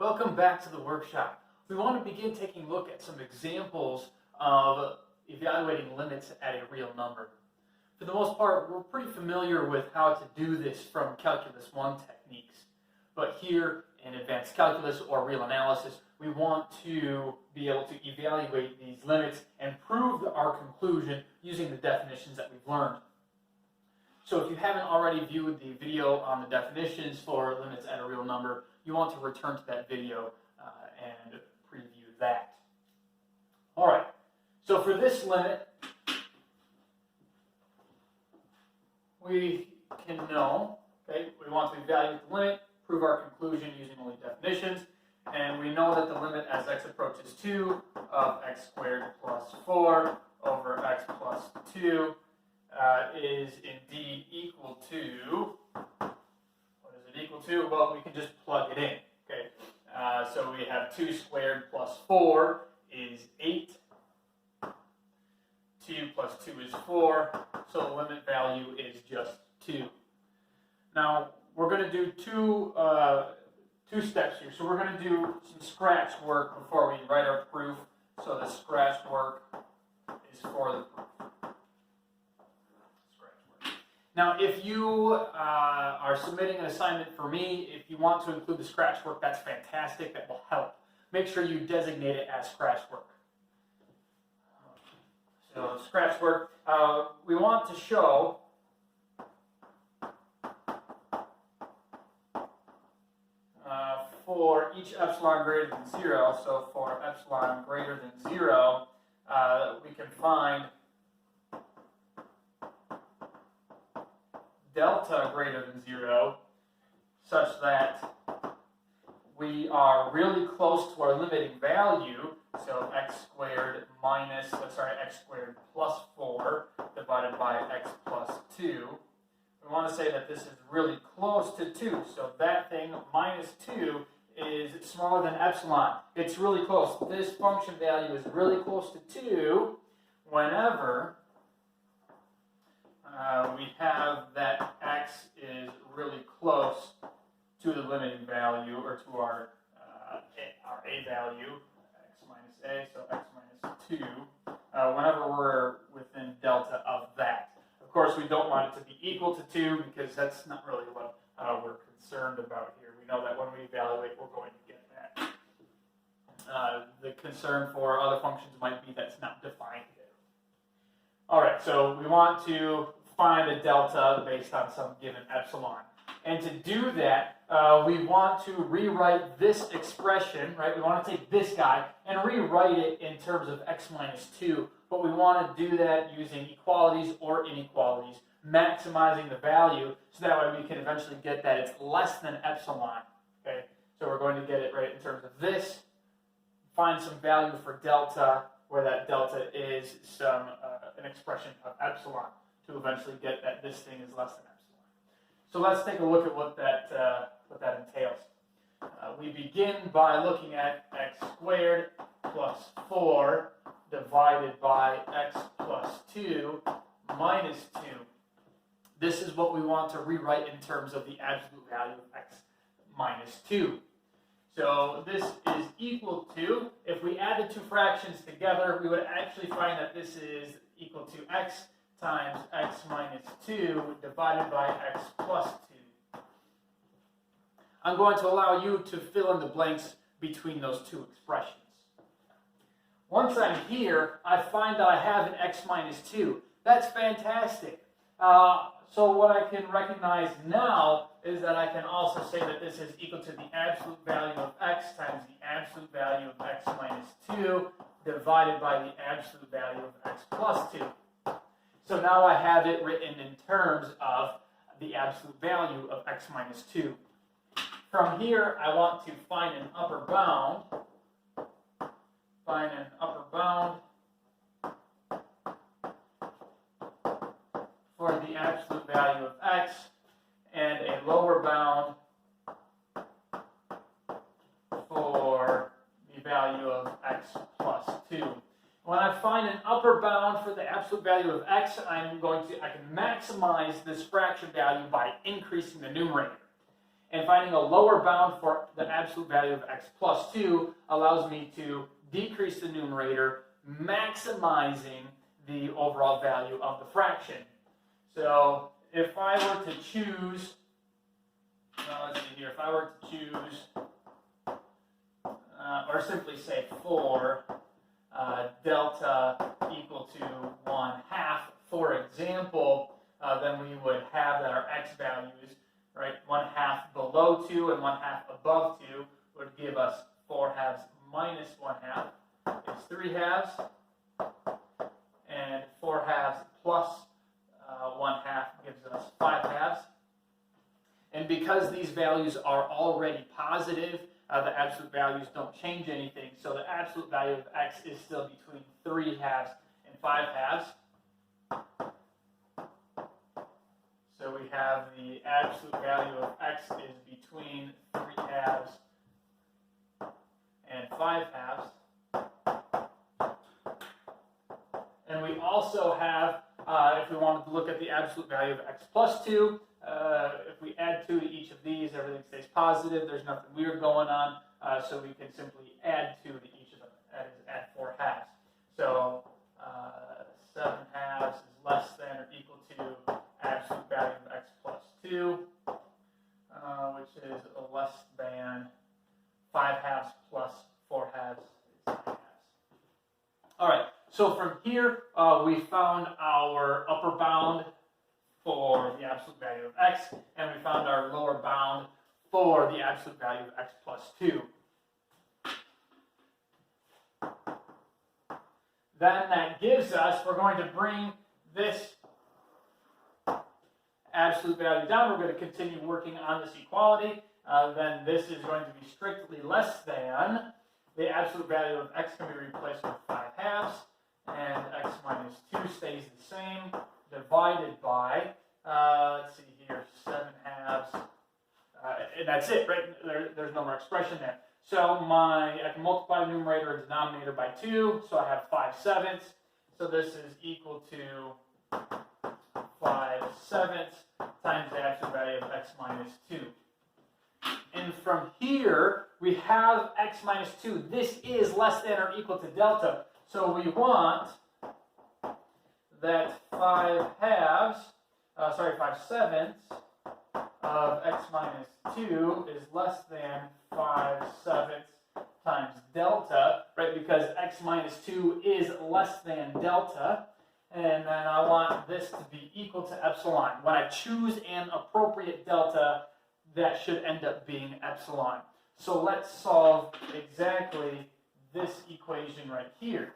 Welcome back to the workshop. We want to begin taking a look at some examples of evaluating limits at a real number. For the most part, we're pretty familiar with how to do this from Calculus 1 techniques. But here in advanced calculus or real analysis, we want to be able to evaluate these limits and prove our conclusion using the definitions that we've learned. So if you haven't already viewed the video on the definitions for limits at a real number, you want to return to that video and preview that. All right, so for this limit, we can know, okay, we want to evaluate the limit, prove our conclusion using only definitions, and we know that the limit as x approaches 2 of x squared plus 4 over x plus 2 is indeed equal to, what is it equal to? Well, we can just plug it in, okay? So we have 2 squared plus 4 is 8. 2 plus 2 is 4, so the limit value is just 2. Now, we're going to do two steps here. So we're going to do some scratch work before we write our proof. So the scratch work is for the proof. Now, if you are submitting an assignment for me, if you want to include the scratch work, that's fantastic. That will help. Make sure you designate it as scratch work. So scratch work, we want to show for each epsilon greater than 0, so for epsilon greater than 0, we can find delta greater than 0 such that we are really close to our limiting value, so x squared plus 4 divided by x plus 2. We want to say that this is really close to 2, so that thing minus 2 is smaller than epsilon. It's really close. This function value is really close to 2 whenever we have that x is really close to the limiting value, or to our a value, x minus a, so x minus 2, whenever we're within delta of that. Of course, we don't want it to be equal to 2 because that's not really what we're concerned about here. We know that when we evaluate, we're going to get that. The concern for other functions might be that's not defined here. All right, so we want to find a delta based on some given epsilon. And to do that, we want to rewrite this expression, right? We want to take this guy and rewrite it in terms of x minus 2, but we want to do that using equalities or inequalities, maximizing the value, so that way we can eventually get that it's less than epsilon, okay? So we're going to get it right in terms of this, find some value for delta, where that delta is some an expression of epsilon, to eventually get that this thing is less than epsilon. So let's take a look at what that entails. We begin by looking at x squared plus 4 divided by x plus 2 minus 2. This is what we want to rewrite in terms of the absolute value of x minus 2. So this is equal to, if we add the two fractions together, we would actually find that this is equal to x times x minus 2 divided by x plus 2. I'm going to allow you to fill in the blanks between those two expressions. Once I'm here, I find that I have an x minus 2. That's fantastic. So what I can recognize now is that I can also say that this is equal to the absolute value of x times the absolute value of x minus 2 divided by the absolute value of x plus 2. So now I have it written in terms of the absolute value of x minus 2. From here, I want to find an upper bound. For the absolute value of x, and a lower bound for the value of x plus 2. When I find an upper bound for the absolute value of x, I can maximize this fraction value by increasing the numerator. And finding a lower bound for the absolute value of x plus 2 allows me to decrease the numerator, maximizing the overall value of the fraction. So if I were to choose, let's see here, if I were to choose, or simply say 4 delta equal to 1/2, for example, then we would have that our x values, right, 1/2 below 2 and 1/2 above 2 would give us 4/2 minus 1/2 is 3/2, and 4/2 plus 1/2 gives us 5/2. And because these values are already positive, the absolute values don't change anything, so the absolute value of x is still between 3/2 and 5/2. So we have the absolute value of x is between 3/2 and 5/2. And we also have, if we wanted to look at the absolute value of x plus 2, if we add 2 to each of these, everything stays positive. There's nothing weird going on, so we can simply add 2 to each of them. That is, add 4/2. So 7/2 is less than or equal to absolute value of x plus 2, which is less than 5/2 plus 4/2 is 9/2. All right, so from here, we found our upper bound for the absolute value of x, and we found our lower bound for the absolute value of x plus 2. Then that gives us, we're going to bring this absolute value down. We're going to continue working on this equality. Then this is going to be strictly less than the absolute value of x can be replaced with 5/2, and x minus 2 stays the same, divided by, let's see here, 7/2, and that's it, right? There's no more expression there. So I can multiply the numerator and denominator by 2, so I have 5/7. So this is equal to 5/7 times the absolute value of x minus 2. And from here, we have x minus 2. This is less than or equal to delta. So we want that 5/7 of x minus 2 is less than 5/7 times delta, right? Because x minus 2 is less than delta. And then I want this to be equal to epsilon. When I choose an appropriate delta, that should end up being epsilon. So let's solve exactly this equation right here.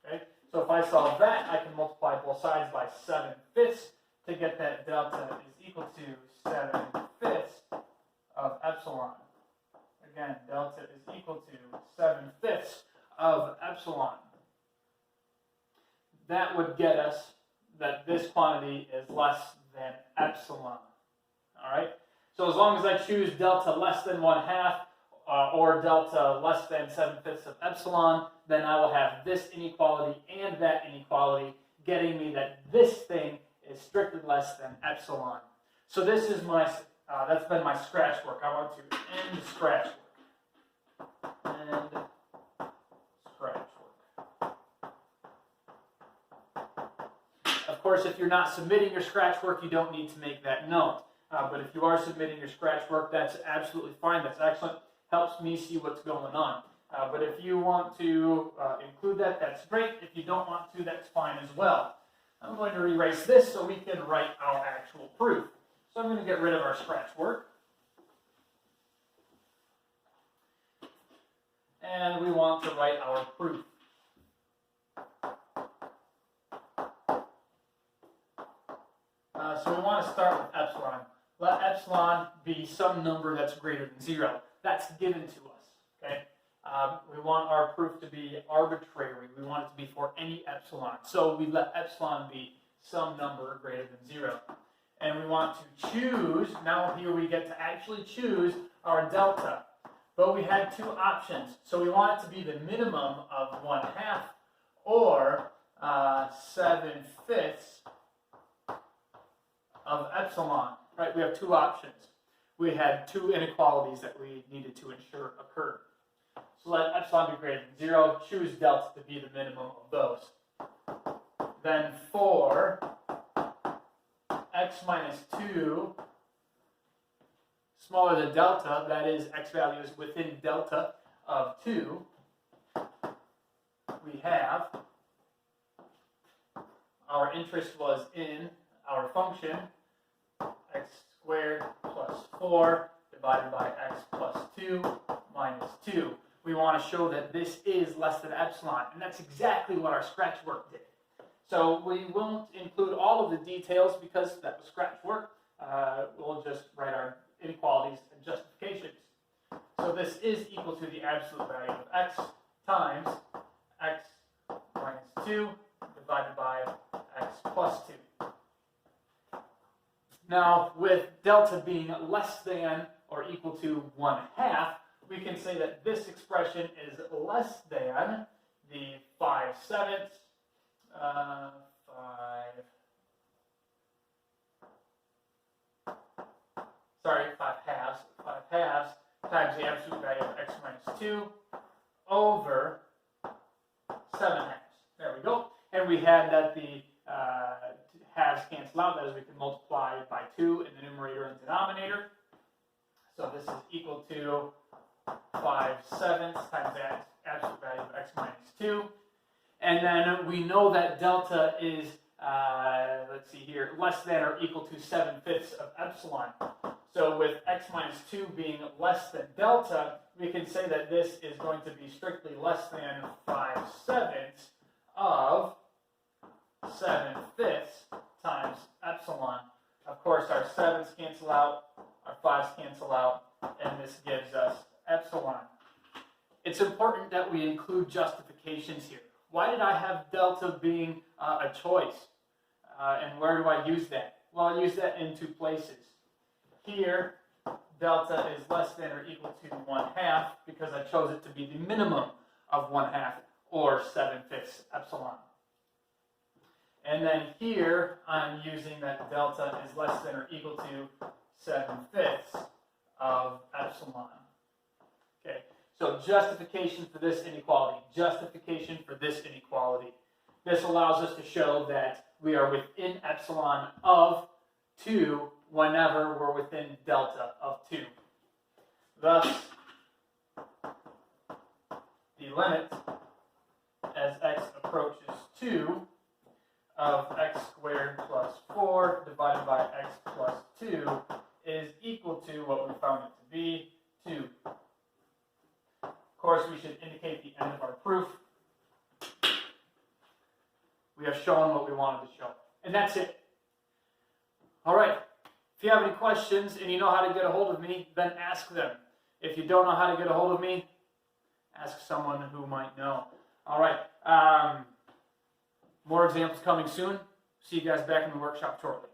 Okay? So if I solve that, I can multiply both sides by 7/5 to get that delta is equal to 7/5 of epsilon. Again, delta is equal to 7/5 of epsilon. That would get us that this quantity is less than epsilon. All right? So as long as I choose delta less than 1/2 or delta less than 7/5 of epsilon, then I will have this inequality and that inequality, getting me that this thing is strictly less than epsilon. So this is that's been my scratch work. I want to end scratch work. End scratch work. Of course, if you're not submitting your scratch work, you don't need to make that note. But if you are submitting your scratch work, that's absolutely fine. That's excellent. Helps me see what's going on. But if you want to include that, that's great. If you don't want to, that's fine as well. I'm going to erase this so we can write our actual proof. So I'm going to get rid of our scratch work. And we want to write our proof. So we want to start with epsilon. Let epsilon be some number that's greater than 0. That's given to us. Okay? We want our proof to be arbitrary. We want it to be for any epsilon. So we let epsilon be some number greater than 0. And we want to choose, now here we get to actually choose our delta. But we had two options. So we want it to be the minimum of 1/2 or 7/5 of epsilon. Right? We have two options. we had two inequalities that we needed to ensure occurred. So let epsilon be greater than 0. Choose delta to be the minimum of those. Then for x minus 2 smaller than delta, that is x value is within delta of 2, we have our interest was in our function x squared plus 4 divided by x plus 2 minus 2. We want to show that this is less than epsilon, and that's exactly what our scratch work did. So we won't include all of the details because that was scratch work. We'll just write our inequalities and justifications. So this is equal to the absolute value of x times x minus 2 divided by x plus 2. Now, with delta being less than or equal to 1/2, we can say that this expression is less than the 5/7, 5/2 times the absolute value of x minus 2 over 7/2. There we go. And we had that the halves cancel out. That is, we can multiply by 2 in the numerator and denominator. So this is equal to 5/7 times the absolute value of x minus 2. And then we know that delta is, let's see here, less than or equal to 7/5 of epsilon. So with x minus 2 being less than delta, we can say that this is going to be strictly less than 5/7 of 7/5 times epsilon. Of course, our 7's cancel out, our 5's cancel out, and this gives us epsilon. It's important that we include justifications here. Why did I have delta being a choice? And where do I use that? Well, I use that in two places. Here, delta is less than or equal to 1/2 because I chose it to be the minimum of 1/2 or 7/5 epsilon. And then here, I'm using that delta is less than or equal to 7/5 of epsilon. Okay, so justification for this inequality, justification for this inequality. This allows us to show that we are within epsilon of 2 whenever we're within delta of 2. Thus, the limit as x approaches 2 of x squared plus 4 divided by x plus 2 is equal to what we found it to be, 2. Of course, we should indicate the end of our proof. We have shown what we wanted to show. And that's it. All right. If you have any questions and you know how to get a hold of me, then ask them. If you don't know how to get a hold of me, ask someone who might know. All right. More examples coming soon. See you guys back in the workshop shortly.